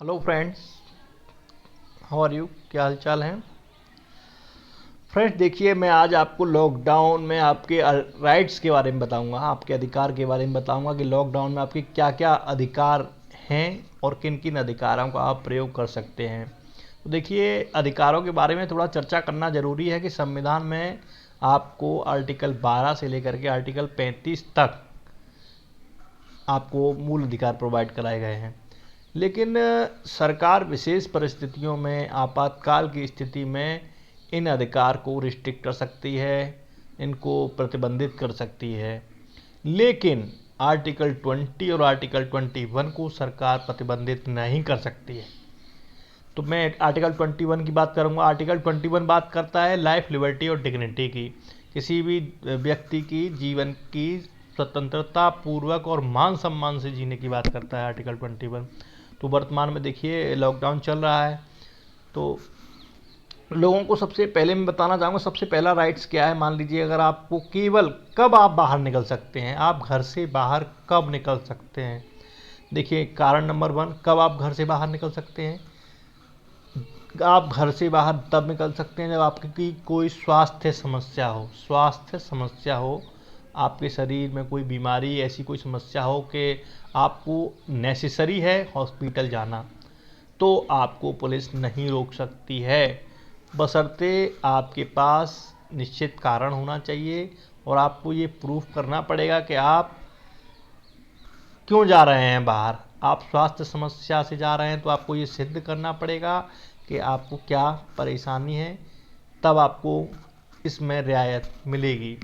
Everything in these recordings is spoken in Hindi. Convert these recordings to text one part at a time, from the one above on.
Hello friends, how are you? क्या हाल चाल है फ्रेंड्स? देखिए, मैं आज आपको लॉकडाउन में आपके राइट्स के बारे में बताऊंगा, आपके अधिकार के बारे में बताऊंगा कि लॉकडाउन में आपके क्या क्या अधिकार हैं और किन किन अधिकारों का आप प्रयोग कर सकते हैं। तो देखिए, अधिकारों के बारे में थोड़ा चर्चा करना ज़रूरी है कि संविधान में आपको आर्टिकल 12 से लेकर के आर्टिकल 35 तक आपको मूल अधिकार प्रोवाइड कराए गए हैं। लेकिन सरकार विशेष परिस्थितियों में, आपातकाल की स्थिति में इन अधिकार को रिस्ट्रिक्ट कर सकती है, इनको प्रतिबंधित कर सकती है। लेकिन आर्टिकल 20 और आर्टिकल 21 को सरकार प्रतिबंधित नहीं कर सकती है। तो मैं आर्टिकल 21 की बात करूंगा। आर्टिकल 21 बात करता है लाइफ, लिबर्टी और डिग्निटी की, किसी भी व्यक्ति की जीवन की स्वतंत्रता पूर्वक और मान सम्मान से जीने की बात करता है आर्टिकल 21। तो वर्तमान में देखिए लॉकडाउन चल रहा है, तो लोगों को सबसे पहले मैं बताना चाहूँगा सबसे पहला राइट्स क्या है। मान लीजिए, अगर आपको केवल कब आप बाहर निकल सकते हैं, आप घर से बाहर कब निकल सकते हैं। देखिए, कारण नंबर 1, कब आप घर से बाहर निकल सकते हैं। आप घर से बाहर तब निकल सकते हैं जब आपकी कोई स्वास्थ्य समस्या हो। स्वास्थ्य समस्या हो, आपके शरीर में कोई बीमारी, ऐसी कोई समस्या हो कि आपको नेसेसरी है हॉस्पिटल जाना, तो आपको पुलिस नहीं रोक सकती है, बशर्ते आपके पास निश्चित कारण होना चाहिए और आपको ये प्रूफ करना पड़ेगा कि आप क्यों जा रहे हैं बाहर। आप स्वास्थ्य समस्या से जा रहे हैं तो आपको ये सिद्ध करना पड़ेगा कि आपको क्या परेशानी है, तब आपको इसमें रियायत मिलेगी।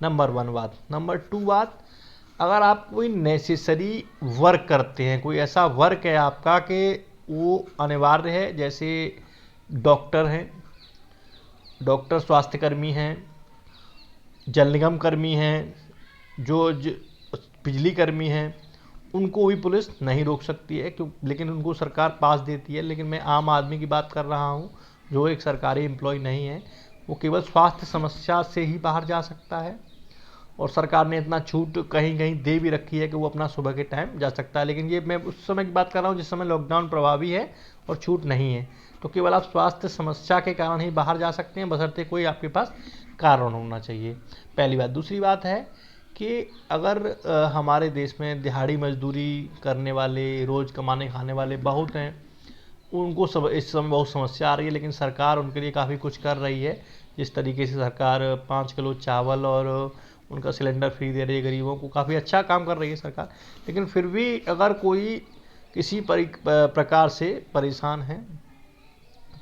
नंबर 1 बात। नंबर 2 बात, अगर आप कोई नेसेसरी वर्क करते हैं, कोई ऐसा वर्क है आपका कि वो अनिवार्य है, जैसे डॉक्टर हैं, डॉक्टर स्वास्थ्यकर्मी हैं, जल निगम कर्मी हैं, बिजली कर्मी हैं, उनको भी पुलिस नहीं रोक सकती है, क्यों? लेकिन उनको सरकार पास देती है। लेकिन मैं आम आदमी की बात कर रहा हूँ जो एक सरकारी एम्प्लॉय नहीं है, वो केवल स्वास्थ्य समस्या से ही बाहर जा सकता है। और सरकार ने इतना छूट कहीं कहीं दे भी रखी है कि वो अपना सुबह के टाइम जा सकता है। लेकिन ये मैं उस समय की बात कर रहा हूँ जिस समय लॉकडाउन प्रभावी है और छूट नहीं है। तो केवल आप स्वास्थ्य समस्या के कारण ही बाहर जा सकते हैं, बशर्ते कोई आपके पास कारण होना चाहिए। पहली बात। दूसरी बात है कि अगर हमारे देश में दिहाड़ी मजदूरी करने वाले, रोज़ कमाने खाने वाले बहुत हैं, उनको सब इस समय बहुत समस्या आ रही है, लेकिन सरकार उनके लिए काफ़ी कुछ कर रही है। जिस तरीके से सरकार 5 किलो चावल और उनका सिलेंडर फ्री दे रही है गरीबों को, काफ़ी अच्छा काम कर रही है सरकार। लेकिन फिर भी अगर कोई किसी प्रकार से परेशान है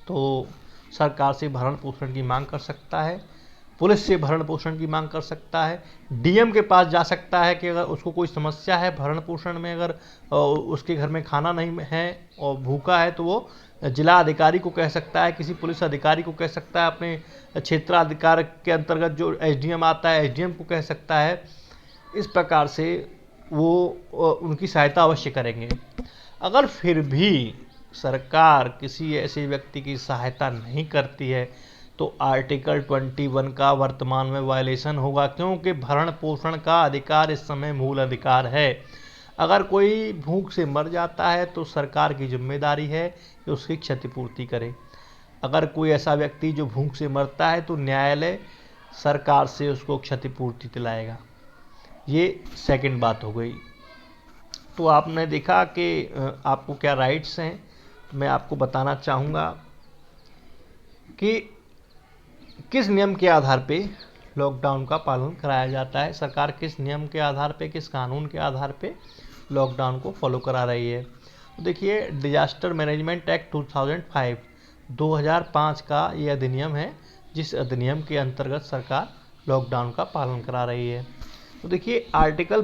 तो सरकार से भरण पोषण की मांग कर सकता है, पुलिस से भरण पोषण की मांग कर सकता है, डीएम के पास जा सकता है कि अगर उसको कोई समस्या है भरण पोषण में, अगर उसके घर में खाना नहीं है और भूखा है, तो वो जिला अधिकारी को कह सकता है, किसी पुलिस अधिकारी को कह सकता है, अपने क्षेत्राधिकार के अंतर्गत जो एसडीएम आता है एसडीएम को कह सकता है। इस प्रकार से वो उनकी सहायता अवश्य करेंगे। अगर फिर भी सरकार किसी ऐसे व्यक्ति की सहायता नहीं करती है तो आर्टिकल 21 का वर्तमान में वायलेशन होगा, क्योंकि भरण पोषण का अधिकार इस समय मूल अधिकार है। अगर कोई भूख से मर जाता है तो सरकार की जिम्मेदारी है कि उसकी क्षतिपूर्ति करे। अगर कोई ऐसा व्यक्ति जो भूख से मरता है तो न्यायालय सरकार से उसको क्षतिपूर्ति दिलाएगा। ये सेकंड बात हो गई। तो आपने देखा कि आपको क्या राइट्स हैं। मैं आपको बताना चाहूँगा कि किस नियम के आधार पे लॉकडाउन का पालन कराया जाता है, सरकार किस नियम के आधार पे, किस कानून के आधार पे लॉकडाउन को फॉलो करा रही है। तो देखिए, डिजास्टर मैनेजमेंट एक्ट 2005 का ये अधिनियम है, जिस अधिनियम के अंतर्गत सरकार लॉकडाउन का पालन करा रही है। तो देखिए, आर्टिकल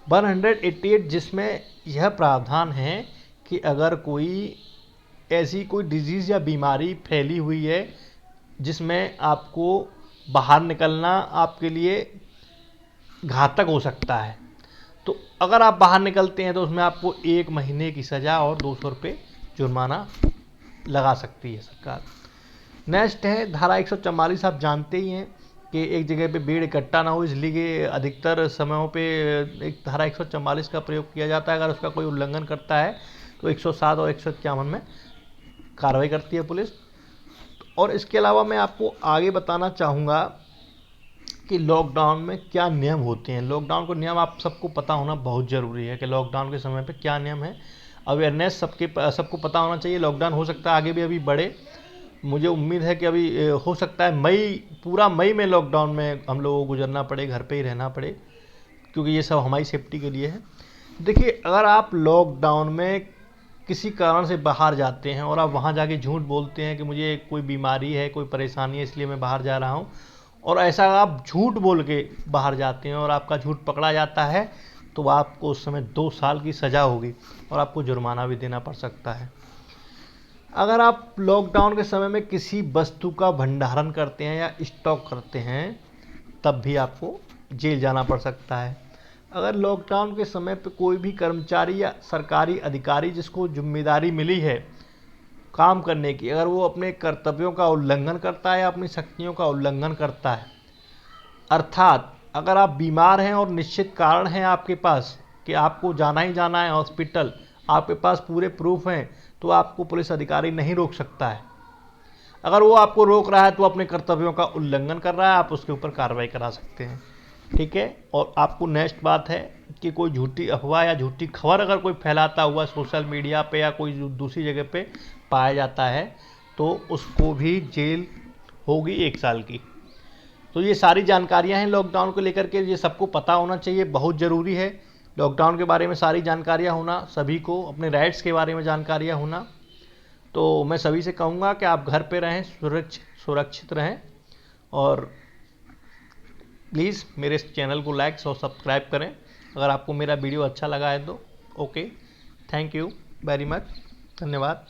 188 जिसमें यह प्रावधान है कि अगर कोई ऐसी कोई डिजीज़ या बीमारी फैली हुई है जिसमें आपको बाहर निकलना आपके लिए घातक हो सकता है, तो अगर आप बाहर निकलते हैं तो उसमें आपको 1 महीने की सज़ा और 200 रुपये जुर्माना लगा सकती है सरकार। नेक्स्ट है धारा 144। आप जानते ही हैं कि एक जगह पे भीड़ इकट्ठा ना हो, इसलिए कि अधिकतर समयों पे एक धारा 144 का प्रयोग किया जाता है। अगर उसका कोई उल्लंघन करता है तो 107 और 151 में कार्रवाई करती है पुलिस। और इसके अलावा मैं आपको आगे बताना चाहूँगा कि लॉकडाउन में क्या नियम होते हैं। लॉकडाउन को नियम आप सबको पता होना बहुत ज़रूरी है कि लॉकडाउन के समय पे क्या नियम है। अवेयरनेस सबको पता होना चाहिए। लॉकडाउन हो सकता है आगे भी अभी बढ़े, मुझे उम्मीद है कि अभी हो सकता है पूरा मई में लॉकडाउन में हम लोगों को गुजरना पड़े, घर पे ही रहना पड़े, क्योंकि ये सब हमारी सेफ्टी के लिए है। देखिए, अगर आप लॉकडाउन में किसी कारण से बाहर जाते हैं और आप वहाँ जाके झूठ बोलते हैं कि मुझे कोई बीमारी है, कोई परेशानी है, इसलिए मैं बाहर जा रहा हूँ, और ऐसा आप झूठ बोल के बाहर जाते हैं और आपका झूठ पकड़ा जाता है, तो आपको उस समय 2 साल की सज़ा होगी और आपको जुर्माना भी देना पड़ सकता है। अगर आप लॉकडाउन के समय में किसी वस्तु का भंडारण करते हैं या स्टॉक करते हैं, तब भी आपको जेल जाना पड़ सकता है। अगर लॉकडाउन के समय पे कोई भी कर्मचारी या सरकारी अधिकारी जिसको जिम्मेदारी मिली है काम करने की, अगर वो अपने कर्तव्यों का उल्लंघन करता है या अपनी शक्तियों का उल्लंघन करता है, अर्थात अगर आप बीमार हैं और निश्चित कारण है आपके पास कि आपको जाना ही जाना है हॉस्पिटल, आपके पास पूरे प्रूफ हैं, तो आपको पुलिस अधिकारी नहीं रोक सकता है। अगर वो आपको रोक रहा है तो अपने कर्तव्यों का उल्लंघन कर रहा है, आप उसके ऊपर कार्रवाई करा सकते हैं। ठीक है। और आपको नेक्स्ट बात है कि कोई झूठी अफवाह या झूठी खबर अगर कोई फैलाता हुआ सोशल मीडिया पे या कोई दूसरी जगह पे पाया जाता है, तो उसको भी जेल होगी 1 साल की। तो ये सारी जानकारियां हैं लॉकडाउन को लेकर के, ये सबको पता होना चाहिए, बहुत ज़रूरी है लॉकडाउन के बारे में सारी जानकारियां होना, सभी को अपने राइट्स के बारे में जानकारियां होना। तो मैं सभी से कहूँगा कि आप घर पे रहें, सुरक्षित रहें, और प्लीज़ मेरे इस चैनल को लाइक और सब्सक्राइब करें अगर आपको मेरा वीडियो अच्छा लगा है तो। Okay, thank you very much, धन्यवाद।